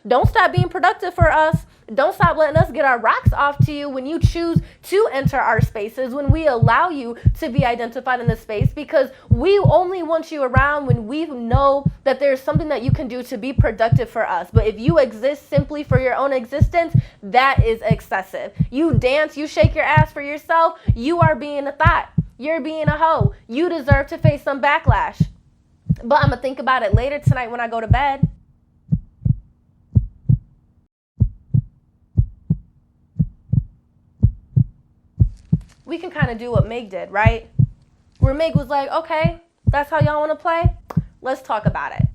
don't stop being productive for us. Don't stop letting us get our rocks off to you when you choose to enter our spaces, when we allow you to be identified in this space, because we only want you around when we know that there's something that you can do to be productive for us. But if you exist simply for your own existence, that is excessive. You dance, you shake your ass for yourself, you are being a thought. You're being a hoe. You deserve to face some backlash. But I'm going to think about it later tonight when I go to bed. We can kind of do what Meg did, right? Where Meg was like, okay, that's how y'all want to play? Let's talk about it.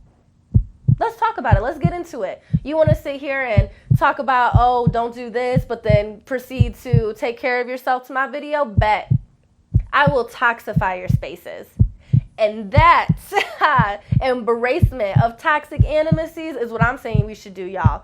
Let's talk about it. Let's get into it. You want to sit here and talk about, oh, don't do this, but then proceed to take care of yourself to my video? Bet. I will toxify your spaces. And that embracement of toxic animacies is what I'm saying we should do, y'all.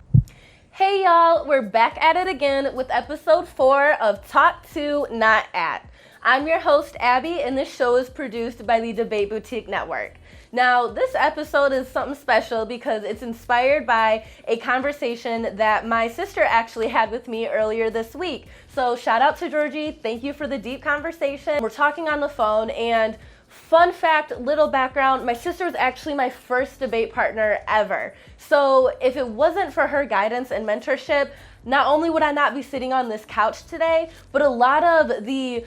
Hey y'all, we're back at it again with episode 4 of Talk To Not At. I'm your host, Abby, and this show is produced by the Debate Boutique Network. Now, this episode is something special because it's inspired by a conversation that my sister actually had with me earlier this week. So shout out to Georgie. Thank you for the deep conversation. We're talking on the phone, and fun fact, little background, my sister was actually my first debate partner ever. So if it wasn't for her guidance and mentorship, not only would I not be sitting on this couch today, but a lot of the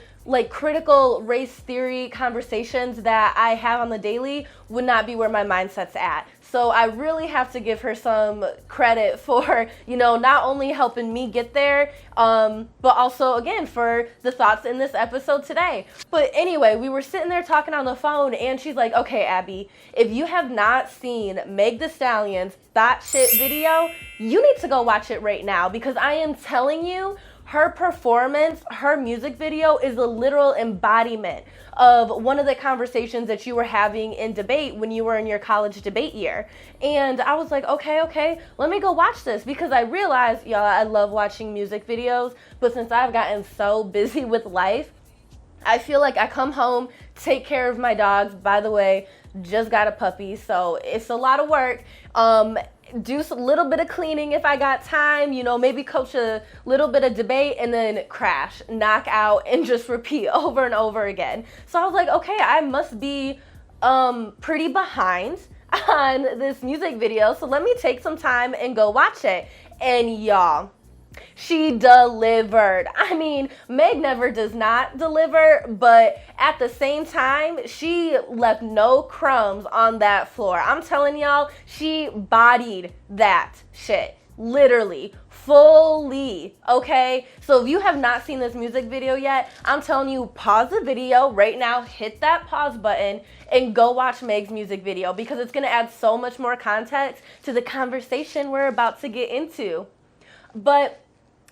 critical race theory conversations that I have on the daily would not be where my mindset's at. So I really have to give her some credit for, not only helping me get there, but also, again, for the thoughts in this episode today. But anyway, we were sitting there talking on the phone, and she's like, okay, Abby, if you have not seen Meg The Stallion's THOT SHIT video, you need to go watch it right now, because I am telling you, her performance, her music video is a literal embodiment of one of the conversations that you were having in debate when you were in your college debate year. And I was like, okay, let me go watch this, because I realized, y'all, I love watching music videos, but since I've gotten so busy with life, I feel like I come home, take care of my dogs. By the way, just got a puppy, so it's a lot of work. Do a little bit of cleaning if I got time, maybe coach a little bit of debate, and then crash, knock out, and just repeat over and over again. So I was like, okay, I must be pretty behind on this music video, so let me take some time and go watch it. And y'all, she delivered. I mean, Meg never does not deliver, but at the same time, she left no crumbs on that floor. I'm telling y'all, she bodied that shit. Literally, fully, okay? So if you have not seen this music video yet, I'm telling you, pause the video right now, hit that pause button, and go watch Meg's music video, because it's gonna add so much more context to the conversation we're about to get into. But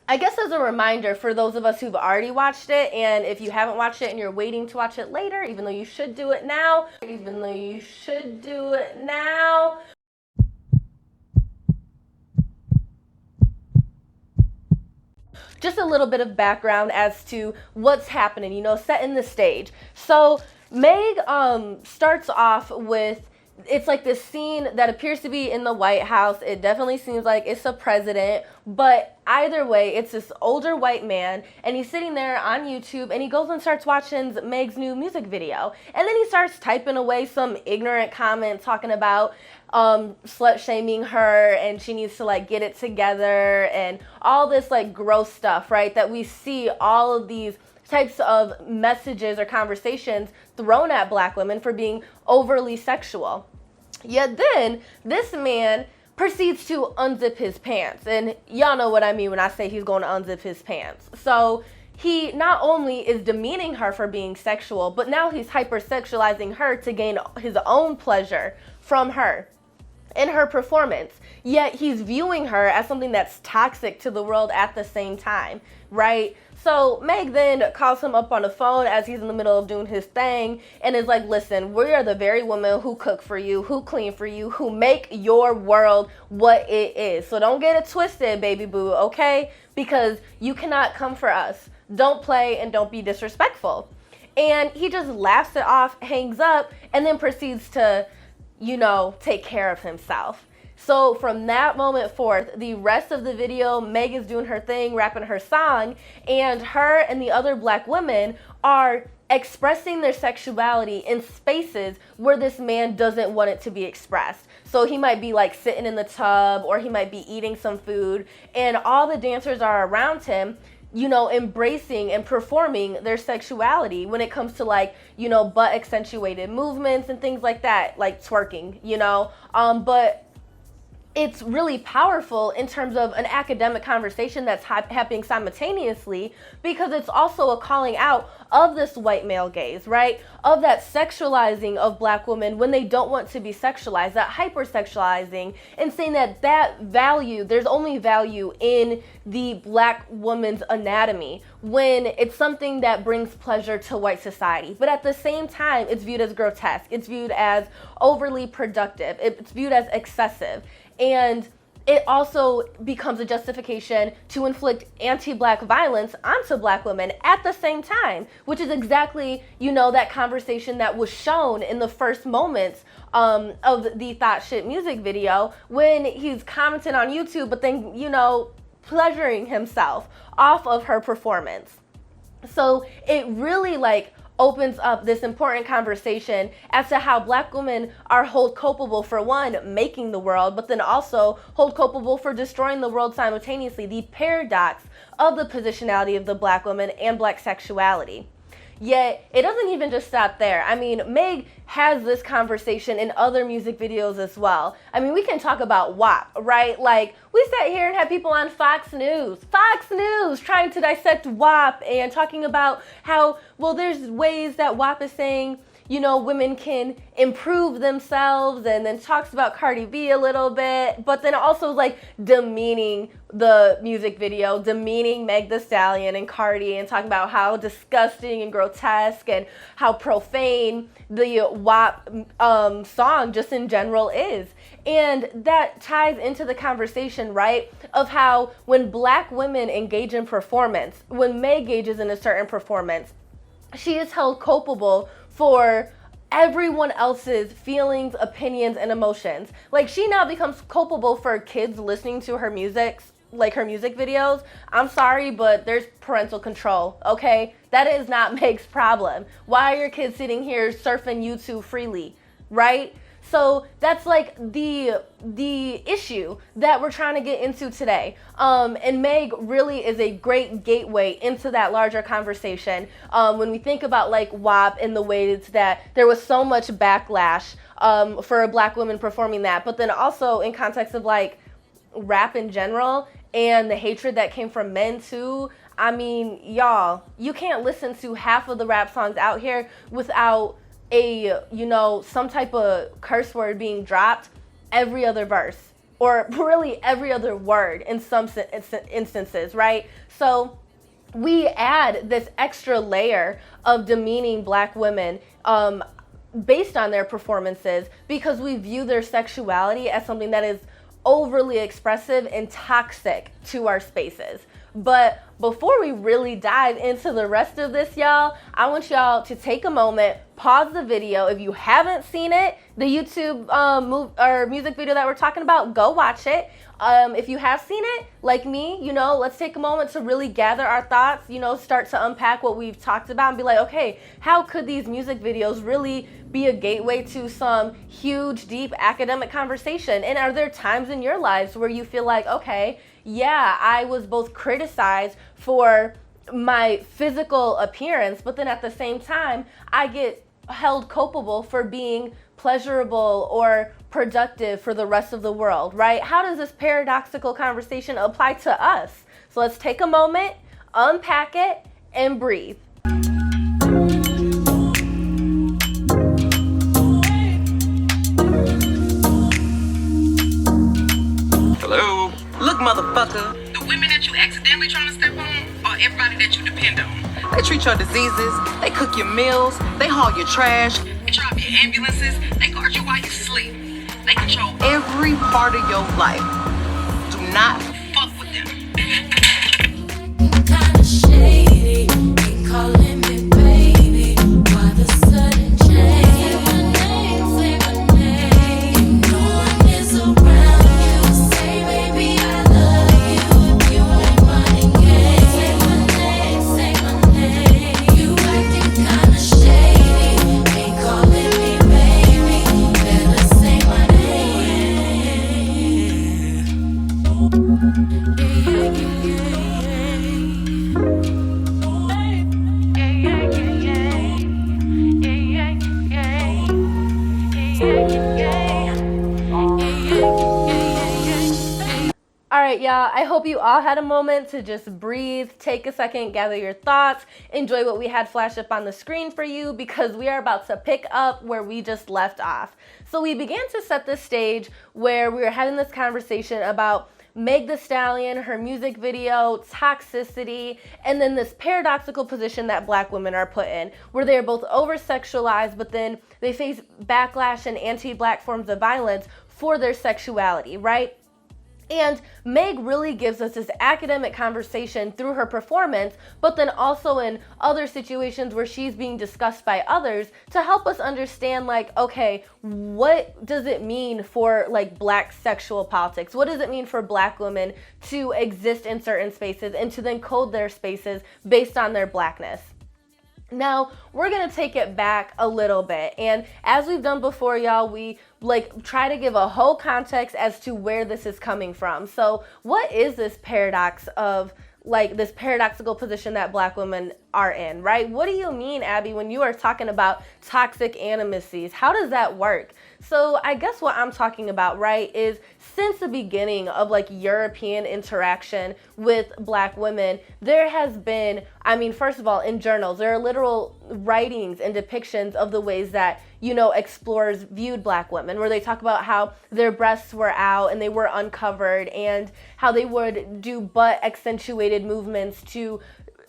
I guess as a reminder for those of us who've already watched it, and if you haven't watched it and you're waiting to watch it later, even though you should do it now, just a little bit of background as to what's happening, setting the stage. So Meg starts off with, it's like this scene that appears to be in the White House. It definitely seems like it's a president, but either way, it's this older white man, and he's sitting there on YouTube, and he goes and starts watching Meg's new music video, and then he starts typing away some ignorant comment talking about slut shaming her, and she needs to get it together, and all this gross stuff, right, that we see all of these types of messages or conversations thrown at black women for being overly sexual. Yet then, this man proceeds to unzip his pants. And y'all know what I mean when I say he's going to unzip his pants. So he not only is demeaning her for being sexual, but now he's hypersexualizing her to gain his own pleasure from her in her performance. Yet he's viewing her as something that's toxic to the world at the same time, right? So Meg then calls him up on the phone as he's in the middle of doing his thing and is like, listen, we are the very women who cook for you, who clean for you, who make your world what it is. So don't get it twisted, baby boo, okay? Because you cannot come for us. Don't play and don't be disrespectful. And he just laughs it off, hangs up, and then proceeds to, take care of himself. So from that moment forth, the rest of the video, Meg is doing her thing, rapping her song, and her and the other black women are expressing their sexuality in spaces where this man doesn't want it to be expressed. So he might be like sitting in the tub, or he might be eating some food, and all the dancers are around him, embracing and performing their sexuality when it comes to like, butt accentuated movements and things like that, like twerking, but it's really powerful in terms of an academic conversation that's happening simultaneously, because it's also a calling out of this white male gaze, right? Of that sexualizing of black women when they don't want to be sexualized, that hypersexualizing, and saying that value, there's only value in the black woman's anatomy when it's something that brings pleasure to white society. But at the same time, it's viewed as grotesque. It's viewed as overly productive. It's viewed as excessive. And it also becomes a justification to inflict anti-black violence onto black women at the same time, which is exactly, that conversation that was shown in the first moments of the THOT SHIT music video, when he's commenting on YouTube, but then, pleasuring himself off of her performance. So it really opens up this important conversation as to how black women are held culpable for, one, making the world, but then also hold culpable for destroying the world simultaneously. The paradox of the positionality of the black woman and black sexuality. Yet, it doesn't even just stop there. I mean, Meg has this conversation in other music videos as well. I mean, we can talk about WAP, right? Like, we sat here and had people on Fox News trying to dissect WAP and talking about how, well, there's ways that WAP is saying, women can improve themselves, and then talks about Cardi B a little bit, but then also demeaning the music video, demeaning Meg The Stallion and Cardi, and talking about how disgusting and grotesque and how profane the WAP song just in general is. And that ties into the conversation, right, of how when black women engage in performance, when Meg engages in a certain performance, she is held culpable for everyone else's feelings, opinions, and emotions. She now becomes culpable for kids listening to her music, her music videos. I'm sorry, but there's parental control, okay? That is not Meg's problem. Why are your kids sitting here surfing YouTube freely, right? So that's the issue that we're trying to get into today. And Meg really is a great gateway into that larger conversation. When we think about WAP and the ways that there was so much backlash for a black woman performing that, but then also in context of rap in general and the hatred that came from men too. I mean, y'all, you can't listen to half of the rap songs out here without some type of curse word being dropped every other verse, or really every other word in some instances, right? So we add this extra layer of demeaning black women based on their performances, because we view their sexuality as something that is overly expressive and toxic to our spaces. But before we really dive into the rest of this, y'all, I want y'all to take a moment, pause the video. If you haven't seen it, the YouTube music video that we're talking about, go watch it. If you have seen it, like me, let's take a moment to really gather our thoughts, start to unpack what we've talked about and be like, okay, how could these music videos really be a gateway to some huge, deep academic conversation? And are there times in your lives where you feel like, okay, yeah, I was both criticized for my physical appearance, but then at the same time, I get held culpable for being pleasurable or productive for the rest of the world, right? How does this paradoxical conversation apply to us? So let's take a moment, unpack it, and breathe. Hello? Look, motherfucker. The women that you accidentally trying to step on are everybody that you depend on. They treat your diseases, they cook your meals, they haul your trash, they drive your ambulances, they guard you while you sleep. They control every part of your life. Do not fuck with them. Kinda shady, they calling me baby. Why the sudden change? Say my name, say my name. No one is around. right, y'all, I hope you all had a moment to just breathe, take a second, gather your thoughts, enjoy what we had flash up on the screen for you, because we are about to pick up where we just left off. So we began to set the stage where we were having this conversation about Meg The Stallion, her music video, toxicity, and then this paradoxical position that Black women are put in, where they're both over-sexualized, but then they face backlash and anti-Black forms of violence for their sexuality, right? And Meg really gives us this academic conversation through her performance, but then also in other situations where she's being discussed by others to help us understand, like, okay, what does it mean for like Black sexual politics? What does it mean for Black women to exist in certain spaces and to then code their spaces based on their Blackness? Now, we're going to take it back a little bit, and as we've done before, y'all, we try to give a whole context as to where this is coming from. So what is this paradox of this paradoxical position that Black women are in, right? What do you mean, Abby, when you are talking about toxic animacies? How does that work? So I guess what I'm talking about, right, is since the beginning of European interaction with Black women, there has been, first of all, in journals, there are literal writings and depictions of the ways that, explorers viewed Black women, where they talk about how their breasts were out and they were uncovered, and how they would do butt accentuated movements to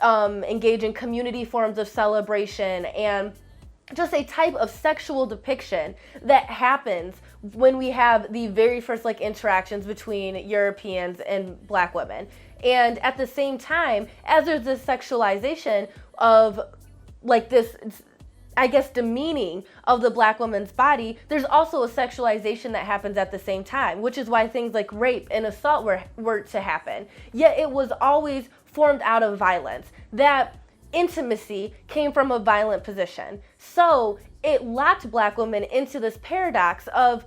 engage in community forms of celebration, and just a type of sexual depiction that happens when we have the very first interactions between Europeans and Black women. And at the same time, as there's this sexualization of this, I guess, demeaning of the Black woman's body, there's also a sexualization that happens at the same time, which is why things like rape and assault were to happen. Yet it was always formed out of violence. That intimacy came from a violent position. So it locked Black women into this paradox of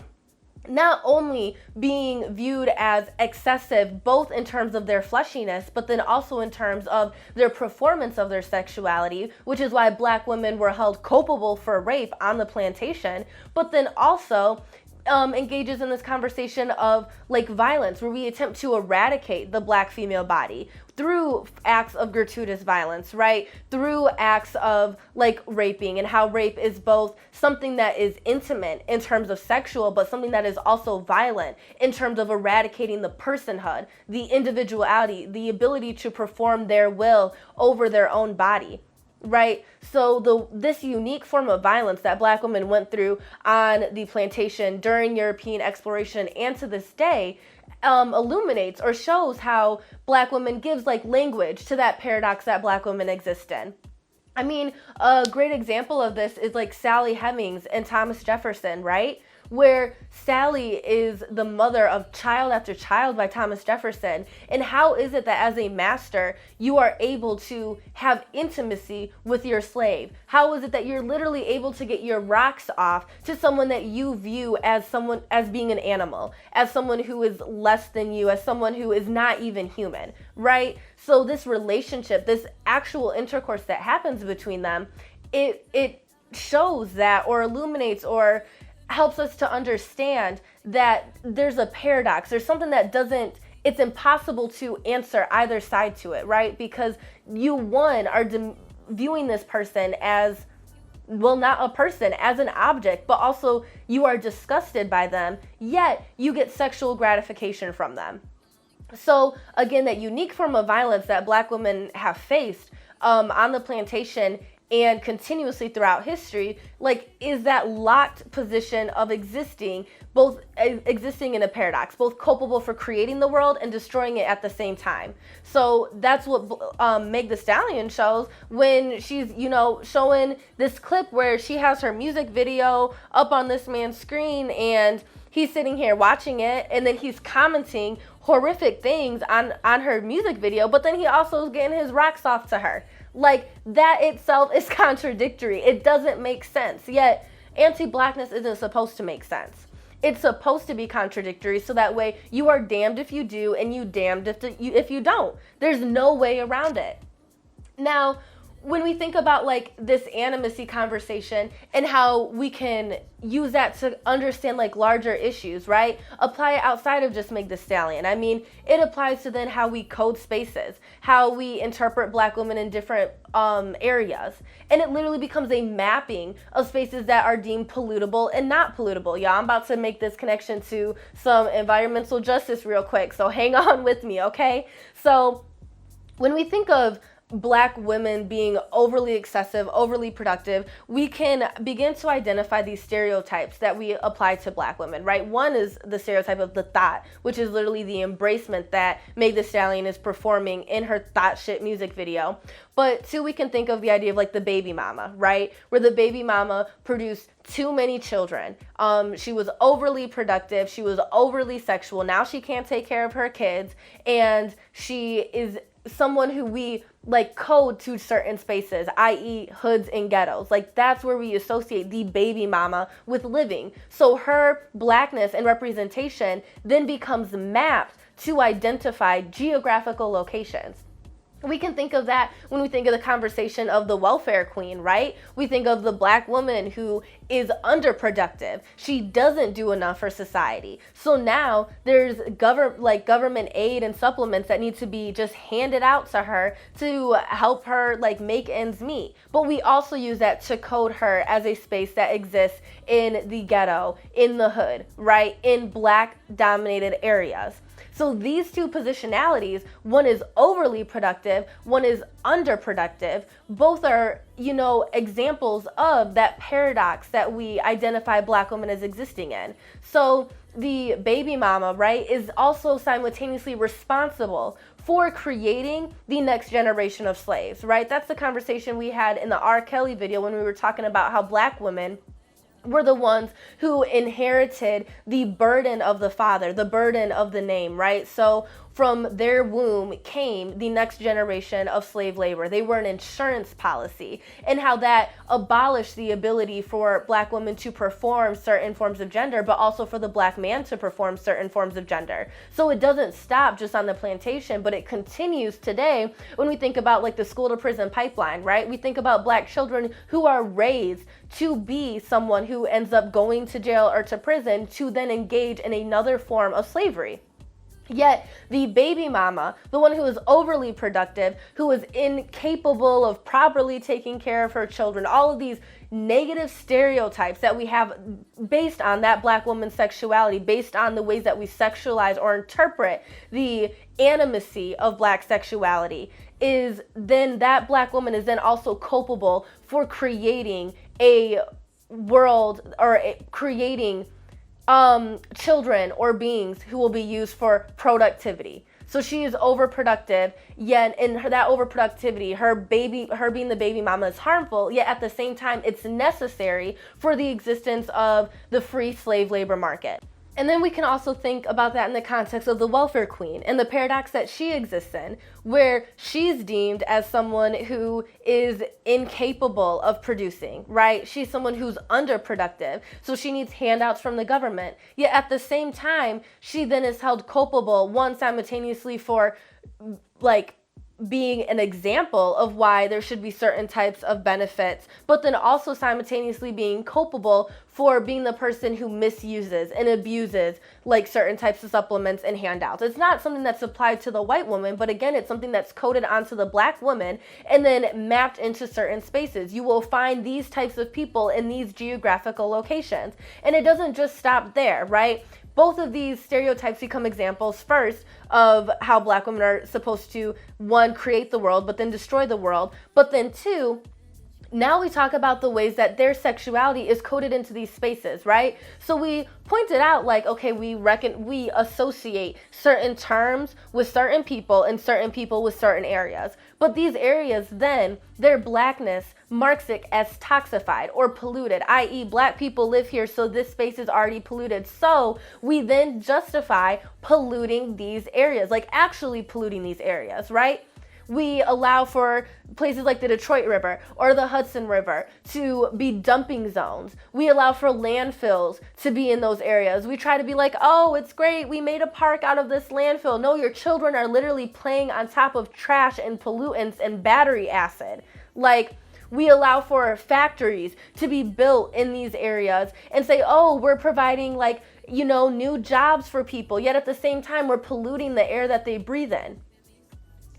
not only being viewed as excessive, both in terms of their fleshiness, but then also in terms of their performance of their sexuality, which is why Black women were held culpable for rape on the plantation, but then also engages in this conversation of violence, where we attempt to eradicate the Black female body through acts of gratuitous violence, right? Through acts of raping, and how rape is both something that is intimate in terms of sexual, but something that is also violent in terms of eradicating the personhood, the individuality, the ability to perform their will over their own body. Right? So this unique form of violence that Black women went through on the plantation during European exploration and to this day illuminates or shows how Black women gives language to that paradox that Black women exist in. A great example of this is Sally Hemings and Thomas Jefferson, right? Where Sally is the mother of Child After Child by Thomas Jefferson. And how is it that as a master, you are able to have intimacy with your slave? How is it that you're literally able to get your rocks off to someone that you view as being an animal, as someone who is less than you, as someone who is not even human, right? So this relationship, this actual intercourse that happens between them, it shows that, or illuminates, or helps us to understand that there's a paradox. There's something that it's impossible to answer either side to it, right? Because you, one, are viewing this person as, well, not a person, as an object, but also you are disgusted by them, yet you get sexual gratification from them. So again, that unique form of violence that Black women have faced on the plantation and continuously throughout history, is that locked position of existing in a paradox, both culpable for creating the world and destroying it at the same time. So that's what Meg The Stallion shows when she's, showing this clip where she has her music video up on this man's screen, and he's sitting here watching it, and then he's commenting horrific things on her music video, but then he also is getting his rocks off to her. That itself is contradictory. It doesn't make sense. Yet, anti-blackness isn't supposed to make sense. It's supposed to be contradictory, so that way you are damned if you do and you damned if you don't. There's no way around it. Now, when we think about like this animacy conversation and how we can use that to understand like larger issues, right? Apply it outside of just Meg The Stallion. I mean, it applies to then how we code spaces, how we interpret Black women in different areas. And it literally becomes a mapping of spaces that are deemed pollutable and not pollutable. Y'all, I'm about to make this connection to some environmental justice real quick, so hang on with me, okay? So when we think of Black women being overly excessive, overly productive, we can begin to identify these stereotypes that we apply to Black women, right? One is the stereotype of the THOT, which is literally the embracement that Meg The Stallion is performing in her THOT Shit music video. But two, we can think of the idea of like the baby mama, right? Where the baby mama produced too many children. She was overly productive. She was overly sexual. Now she can't take care of her kids. And she is someone who we like code to certain spaces, i.e. hoods and ghettos. Like that's where we associate the baby mama with living. So her Blackness and representation then becomes mapped to identify geographical locations. We can think of that when we think of the conversation of the welfare queen, right? We think of the Black woman who is underproductive. She doesn't do enough for society. So now there's government aid and supplements that need to be just handed out to her to help her like make ends meet. But we also use that to code her as a space that exists in the ghetto, in the hood, right? In Black dominated areas. So these two positionalities, one is overly productive, one is underproductive. Both are, examples of that paradox that we identify Black women as existing in. So the baby mama, right, is also simultaneously responsible for creating the next generation of slaves, right? That's the conversation we had in the R. Kelly video when we were talking about how Black women were the ones who inherited the burden of the father, the burden of the name, right? So from their womb came the next generation of slave labor. They were an insurance policy, and how that abolished the ability for Black women to perform certain forms of gender, but also for the Black man to perform certain forms of gender. So it doesn't stop just on the plantation, but it continues today when we think about like the school to prison pipeline, right? We think about Black children who are raised to be someone who ends up going to jail or to prison to then engage in another form of slavery. Yet the baby mama, the one who is overly productive, who is incapable of properly taking care of her children, all of these negative stereotypes that we have based on that Black woman's sexuality, based on the ways that we sexualize or interpret the animacy of Black sexuality, is then that Black woman is then also culpable for creating a world or creating children or beings who will be used for productivity. So she is overproductive, yet in that overproductivity, her being the baby mama is harmful, yet at the same time, it's necessary for the existence of the free slave labor market. And then we can also think about that in the context of the welfare queen and the paradox that she exists in, where she's deemed as someone who is incapable of producing, right? She's someone who's underproductive, so she needs handouts from the government. Yet at the same time, she then is held culpable, one, simultaneously for like being an example of why there should be certain types of benefits, but then also simultaneously being culpable for being the person who misuses and abuses like certain types of supplements and handouts. It's not something that's applied to the white woman, but again, it's something that's coded onto the Black woman and then mapped into certain spaces. You will find these types of people in these geographical locations. And it doesn't just stop there, right? Both of these stereotypes become examples, first, of how Black women are supposed to, one, create the world, but then destroy the world. But then two, now we talk about the ways that their sexuality is coded into these spaces, right? So we pointed out, like, okay, we associate certain terms with certain people and certain people with certain areas. But these areas then, their Blackness marks it as toxified or polluted, i.e. Black people live here, so this space is already polluted. So we then justify polluting these areas, like actually polluting these areas, right? We allow for places like the Detroit River or the Hudson River to be dumping zones. We allow for landfills to be in those areas. We try to be like, oh, it's great, we made a park out of this landfill. No, your children are literally playing on top of trash and pollutants and battery acid. Like, we allow for factories to be built in these areas and say, oh, we're providing like, you know, new jobs for people. Yet at the same time, we're polluting the air that they breathe in.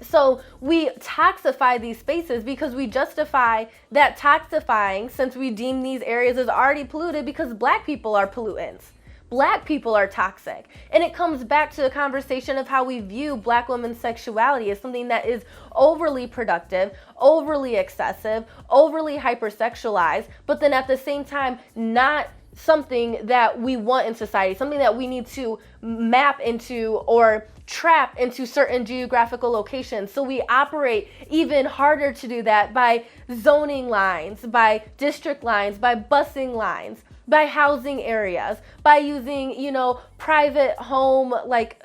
So we toxify these spaces because we justify that toxifying, since we deem these areas as already polluted, because Black people are pollutants. Black people are toxic. And it comes back to the conversation of how we view Black women's sexuality as something that is overly productive, overly excessive, overly hypersexualized, but then at the same time, not something that we want in society, something that we need to map into or trap into certain geographical locations. So we operate even harder to do that by zoning lines, by district lines, by busing lines, by housing areas, by using, you know, private home like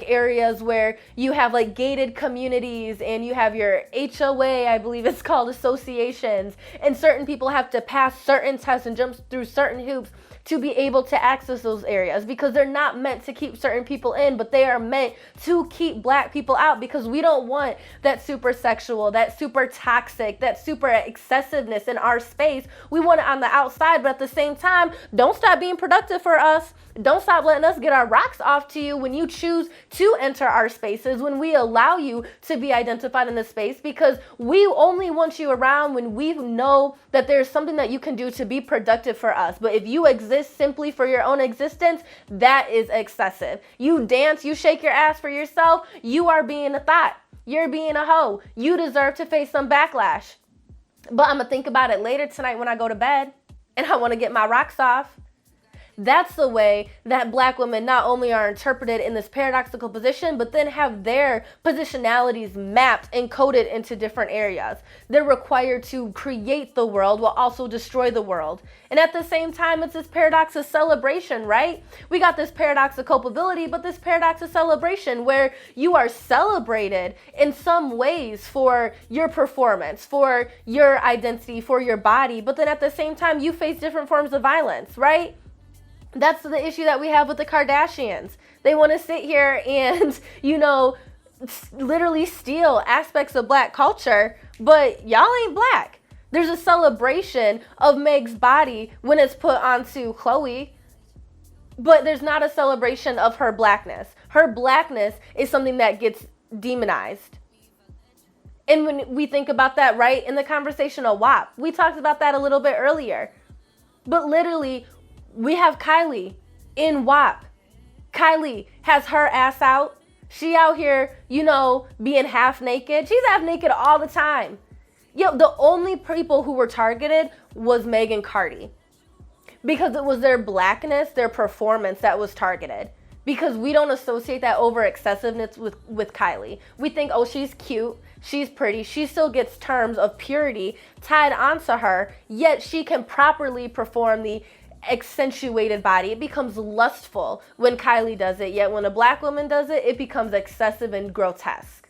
areas where you have like gated communities and you have your HOA, I believe it's called, associations, and certain people have to pass certain tests and jump through certain hoops to be able to access those areas, because they're not meant to keep certain people in, but they are meant to keep Black people out, because we don't want that super sexual, that super toxic, that super excessiveness in our space. We want it on the outside, but at the same time, don't stop being productive for us. Don't stop letting us get our rocks off to you when you choose to enter our spaces, when we allow you to be identified in the space, because we only want you around when we know that there's something that you can do to be productive for us. But if you exist simply for your own existence, that is excessive. You dance, you shake your ass for yourself, you are being a thought. You're being a hoe. You deserve to face some backlash. But I'm going to think about it later tonight when I go to bed and I want to get my rocks off. That's the way that Black women not only are interpreted in this paradoxical position, but then have their positionalities mapped and coded into different areas. They're required to create the world while also destroy the world. And at the same time, it's this paradox of celebration, right? We got this paradox of culpability, but this paradox of celebration where you are celebrated in some ways for your performance, for your identity, for your body, but then at the same time, you face different forms of violence, right? That's the issue that we have with the Kardashians. They want to sit here and, you know, literally steal aspects of Black culture, but y'all ain't Black. There's a celebration of Meg's body when it's put onto Khloe, but there's not a celebration of her Blackness. Her Blackness is something that gets demonized. And when we think about that, right, in the conversation of WAP, we talked about that a little bit earlier. But literally, we have Kylie in WAP. Kylie has her ass out. She out here, you know, being half naked. She's half naked all the time. Yo, the only people who were targeted was Meg and Cardi, because it was their Blackness, their performance that was targeted. Because we don't associate that over excessiveness with Kylie. We think, oh, she's cute, she's pretty, she still gets terms of purity tied onto her, yet she can properly perform the accentuated body. It becomes lustful when Kylie does it, yet when a Black woman does it, it becomes excessive and grotesque.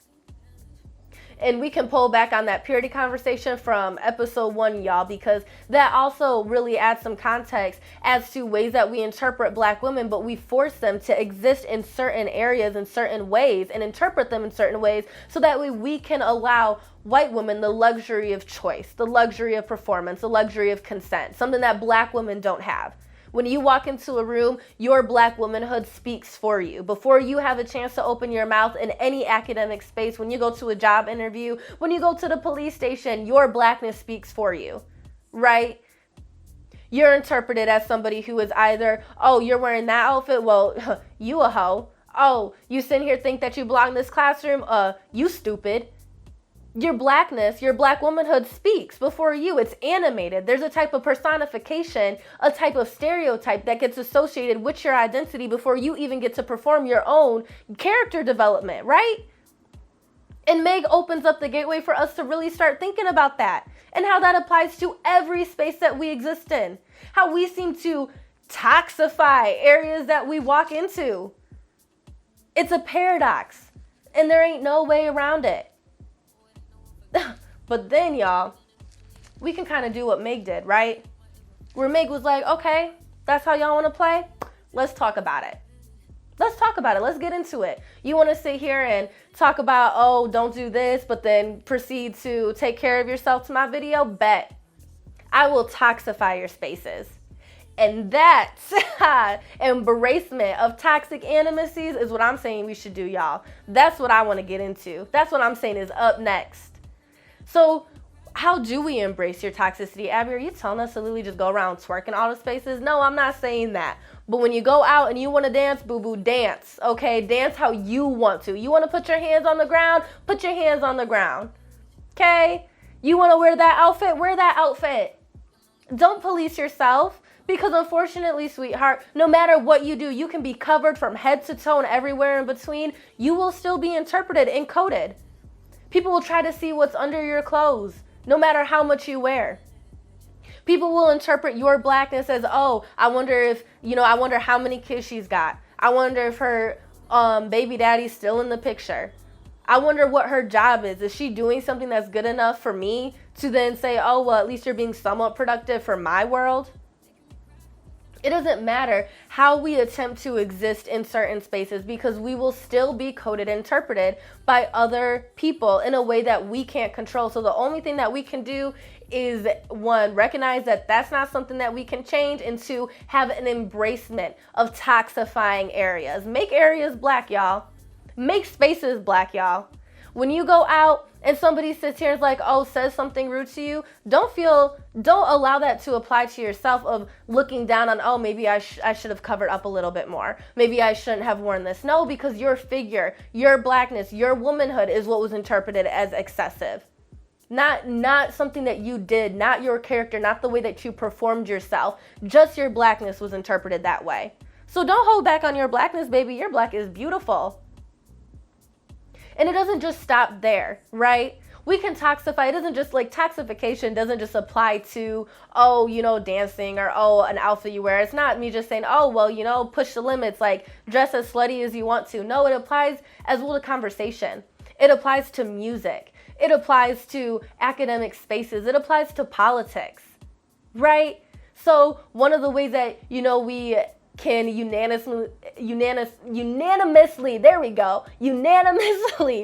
And we can pull back on that purity conversation from episode 1, y'all, because that also really adds some context as to ways that we interpret Black women, but we force them to exist in certain areas in certain ways and interpret them in certain ways, so that way we can allow white women the luxury of choice, the luxury of performance, the luxury of consent, something that Black women don't have. When you walk into a room, your Black womanhood speaks for you. Before you have a chance to open your mouth in any academic space, when you go to a job interview, when you go to the police station, your Blackness speaks for you, right? You're interpreted as somebody who is either, oh, you're wearing that outfit? Well, you a hoe. Oh, you sitting here think that you belong in this classroom? You stupid. Your Blackness, your Black womanhood speaks before you. It's animated. There's a type of personification, a type of stereotype that gets associated with your identity before you even get to perform your own character development, right? And Meg opens up the gateway for us to really start thinking about that and how that applies to every space that we exist in. How we seem to toxify areas that we walk into. It's a paradox, and there ain't no way around it. But then, y'all, we can kind of do what Meg did, right? Where Meg was like, okay, that's how y'all want to play? Let's talk about it. Let's talk about it. Let's get into it. You want to sit here and talk about, oh, don't do this, but then proceed to take care of yourself to my video? Bet. I will toxify your spaces. And that embracement of toxic animacies is what I'm saying we should do, y'all. That's what I want to get into. That's what I'm saying is up next. So how do we embrace your toxicity? Abby, are you telling us to literally just go around twerking all the spaces? No, I'm not saying that. But when you go out and you want to dance, boo-boo, dance, okay? Dance how you want to. You want to put your hands on the ground? Put your hands on the ground, okay? You want to wear that outfit? Wear that outfit. Don't police yourself because unfortunately, sweetheart, no matter what you do, you can be covered from head to toe and everywhere in between. You will still be interpreted and coded. People will try to see what's under your clothes, no matter how much you wear. People will interpret your blackness as, oh, I wonder how many kids she's got. I wonder if her baby daddy's still in the picture. I wonder what her job is. Is she doing something that's good enough for me to then say, oh, well, at least you're being somewhat productive for my world? It doesn't matter how we attempt to exist in certain spaces because we will still be coded and interpreted by other people in a way that we can't control. So the only thing that we can do is, one, recognize that that's not something that we can change, and two, have an embracement of toxifying areas. Make areas black, y'all. Make spaces black, y'all. When you go out and somebody sits here and is like, oh, says something rude to you, don't allow that to apply to yourself of looking down on, oh, maybe I should have covered up a little bit more. Maybe I shouldn't have worn this. No, because your figure, your blackness, your womanhood is what was interpreted as excessive. Not something that you did, not your character, not the way that you performed yourself. Just your blackness was interpreted that way. So don't hold back on your blackness, baby. Your black is beautiful. And it doesn't just stop there, right? We can toxify. It doesn't just like toxification doesn't just apply to, oh, dancing or, oh, an outfit you wear. It's not me just saying, oh, well, push the limits, like dress as slutty as you want to. No, it applies as well to conversation. It applies to music. It applies to academic spaces. It applies to politics, right? So one of the ways that, we can unanimously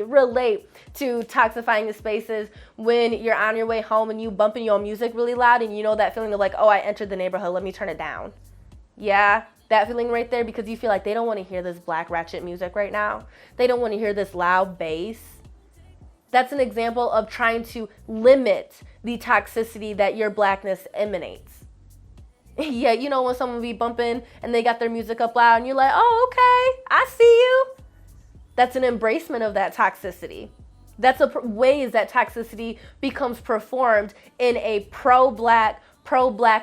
relate to toxifying the spaces when you're on your way home and you bumping your music really loud and that feeling of like, oh, I entered the neighborhood, let me turn it down. Yeah, that feeling right there, because you feel like they don't want to hear this black ratchet music right now. They don't want to hear this loud bass. That's an example of trying to limit the toxicity that your blackness emanates. Yeah, when someone be bumping and they got their music up loud and you're like, oh, okay, I see you. That's an embracement of that toxicity. That's ways that toxicity becomes performed in a pro-black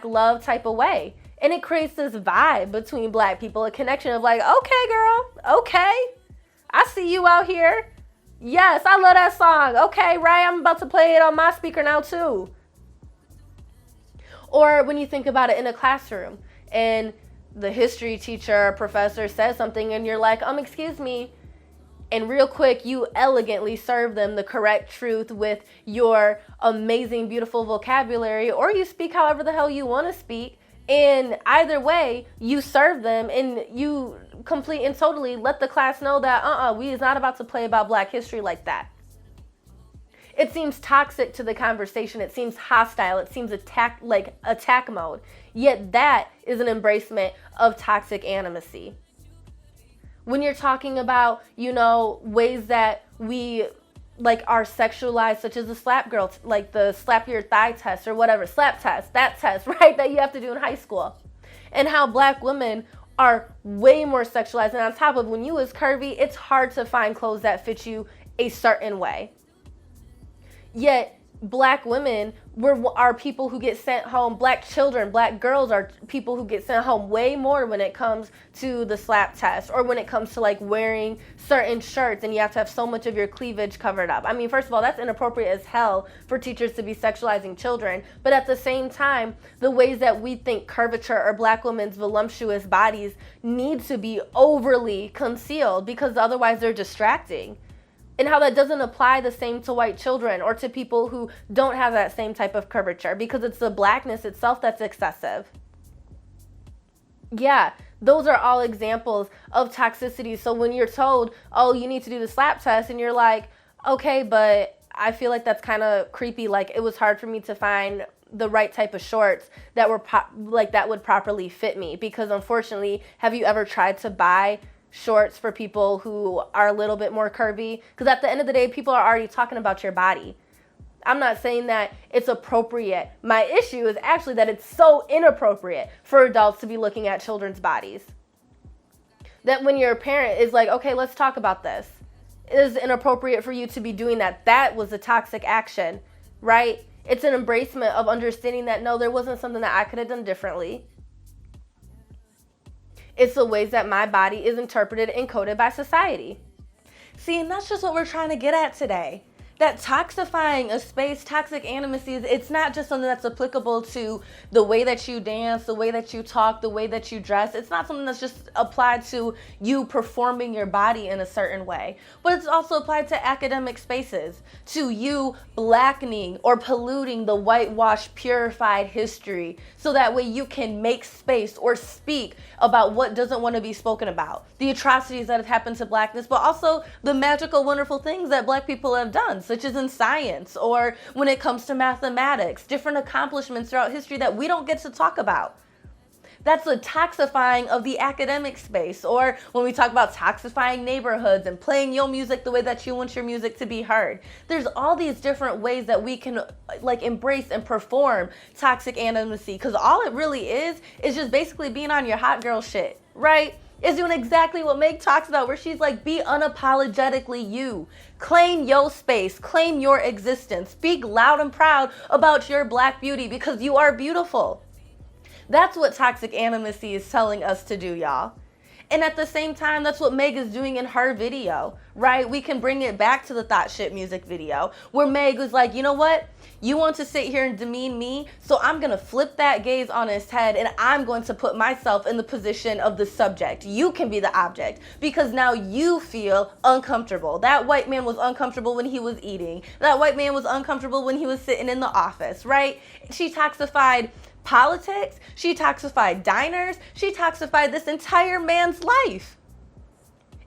love type of way. And it creates this vibe between black people, a connection of like, okay, girl, okay, I see you out here. Yes, I love that song. Okay, right, I'm about to play it on my speaker now too. Or when you think about it in a classroom and the history teacher or professor says something and you're like, excuse me. And real quick, you elegantly serve them the correct truth with your amazing, beautiful vocabulary, or you speak however the hell you want to speak. And either way, you serve them and you complete and totally let the class know that, we is not about to play about black history like that. It seems toxic to the conversation. It seems hostile. It seems attack mode. Yet that is an embracement of toxic animacy. When you're talking about, ways that we are sexualized, such as the slap girl, like the slap your thigh test or whatever, slap test, that test, right, that you have to do in high school. And how black women are way more sexualized. And on top of when you was curvy, it's hard to find clothes that fit you a certain way. Yet black women are people who get sent home. Black children, black girls are people who get sent home way more when it comes to the slap test, or when it comes to wearing certain shirts and you have to have so much of your cleavage covered up. First of all, that's inappropriate as hell for teachers to be sexualizing children. But at the same time, the ways that we think curvature or black women's voluptuous bodies need to be overly concealed because otherwise they're distracting. And how that doesn't apply the same to white children or to people who don't have that same type of curvature, because it's the blackness itself that's excessive. Yeah, Those are all examples of toxicity. So when you're told, oh, you need to do the slap test, and you're like, okay, but I feel like that's kind of creepy. Like, it was hard for me to find the right type of shorts that were that would properly fit me, because unfortunately, have you ever tried to buy shorts for people who are a little bit more curvy? Because at the end of the day, people are already talking about your body. I'm not saying that it's appropriate. My issue is actually that it's so inappropriate for adults to be looking at children's bodies. That when your parent is like, okay, let's talk about this. It is inappropriate for you to be doing that. That was a toxic action, right? It's an embracement of understanding that, no, there wasn't something that I could have done differently. It's the ways that my body is interpreted and coded by society. See, and that's just what we're trying to get at today. That toxifying a space, toxic animacy, it's not just something that's applicable to the way that you dance, the way that you talk, the way that you dress. It's not something that's just applied to you performing your body in a certain way, but it's also applied to academic spaces, to you blackening or polluting the whitewashed, purified history, so that way you can make space or speak about what doesn't want to be spoken about, the atrocities that have happened to blackness, but also the magical, wonderful things that black people have done, such as in science or when it comes to mathematics, different accomplishments throughout history that we don't get to talk about. That's the toxifying of the academic space. Or when we talk about toxifying neighborhoods and playing your music the way that you want your music to be heard. There's all these different ways that we can embrace and perform toxic animacy, because all it really is just basically being on your hot girl shit, right? Is doing exactly what Meg talks about, where she's like, be unapologetically you. Claim your space, claim your existence. Speak loud and proud about your black beauty, because you are beautiful. That's what toxic animacy is telling us to do, y'all. And at the same time, that's what Meg is doing in her video, right? We can bring it back to the THOT SHIT music video, where Meg was like, you know what? You want to sit here and demean me, so I'm going to flip that gaze on his head, and I'm going to put myself in the position of the subject. You can be the object, because now you feel uncomfortable. That white man was uncomfortable when he was eating. That white man was uncomfortable when he was sitting in the office, right? She toxified politics. She toxified diners. She toxified this entire man's life.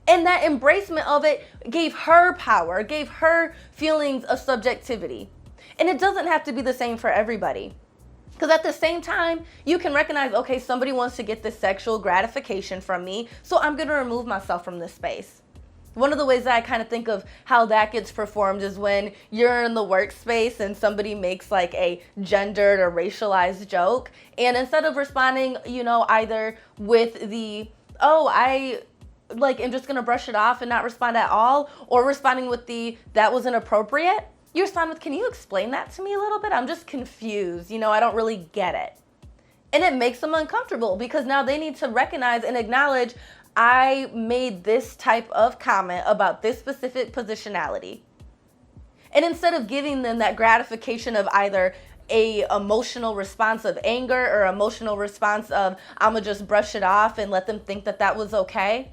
And that embracement of it gave her power, gave her feelings of subjectivity. And it doesn't have to be the same for everybody. Because at the same time, you can recognize, okay, somebody wants to get this sexual gratification from me, so I'm going to remove myself from this space. One of the ways that I kind of think of how that gets performed is when you're in the workspace and somebody makes like a gendered or racialized joke. And instead of responding, either with the, oh, I am just going to brush it off and not respond at all, or responding with the, that was inappropriate, you respond with, can you explain that to me a little bit? I'm just confused. I don't really get it. And it makes them uncomfortable, because now they need to recognize and acknowledge, I made this type of comment about this specific positionality. And instead of giving them that gratification of either a emotional response of anger or emotional response of, I'm gonna just brush it off and let them think that that was okay,